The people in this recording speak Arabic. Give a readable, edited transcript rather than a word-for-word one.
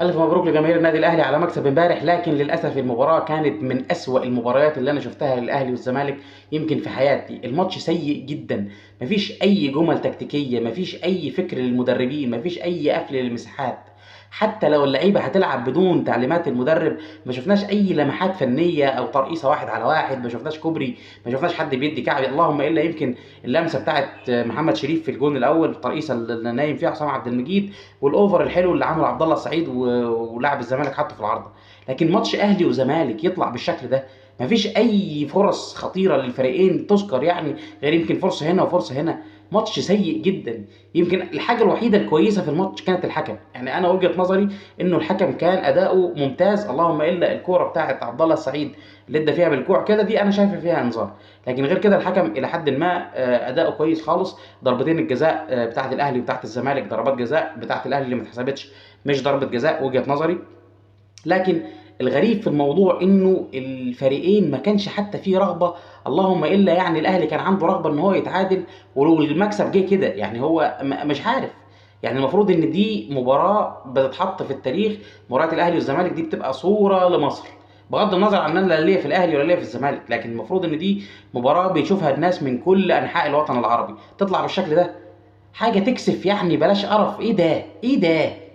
ألف مبروك لجماهير النادي الأهلي على مكسب امبارح، لكن للأسف المباراة كانت من أسوأ المباريات اللي أنا شفتها للأهلي والزمالك يمكن في حياتي. الماتش سيء جدا، مفيش أي جمل تكتيكية، مفيش أي فكر للمدربين، مفيش أي قفل للمساحات. حتى لو اللعيبة هتلعب بدون تعليمات المدرب ما شفناش أي لمحات فنية أو ترقيصة واحد على واحد، ما شفناش كوبري، ما شفناش حد بيدي كعب، اللهم إلا يمكن اللمسة بتاعت محمد شريف في الجون الأول، الترقيصة اللي نايم فيها حسام عبد المجيد، والاوفر الحلو اللي عمله عبد الله السعيد ولاعب الزمالك حطه في العارضه. لكن ماتش اهلي وزمالك يطلع بالشكل ده، مفيش اي فرص خطيره للفريقين تذكر يعني، غير يمكن فرصه هنا وفرصه هنا. ماتش سيء جدا. يمكن الحاجه الوحيده الكويسه في الماتش كانت الحكم، يعني انا وجهه نظري انه الحكم كان اداؤه ممتاز، اللهم الا الكوره بتاعت عبد الله السعيد اللي ادى فيها بالكوع كده، دي انا شايفه فيها انذار. لكن غير كده الحكم الى حد ما اداؤه كويس خالص. ضربتين الجزاء بتاعه الاهلي وبتاعه الزمالك ضربات جزاء، بتاعه الاهلي اللي ما اتحسبتش مش ضربه جزاء وجهه نظري. لكن الغريب في الموضوع انه الفريقين ما كانش حتى فيه رغبه، اللهم الا يعني الاهلي كان عنده رغبه ان هو يتعادل ولو المكسب جه كده، يعني هو مش عارف. يعني المفروض ان دي مباراه بتتحط في التاريخ، مباراه الاهلي والزمالك دي بتبقى صوره لمصر، بغض النظر عن ان انا لا ليا في الاهلي ولا ليا في الزمالك، لكن المفروض ان دي مباراه بيشوفها الناس من كل انحاء الوطن العربي تطلع بالشكل ده. حاجه تكسف يعني، بلاش قرف، ايه ده ايه ده.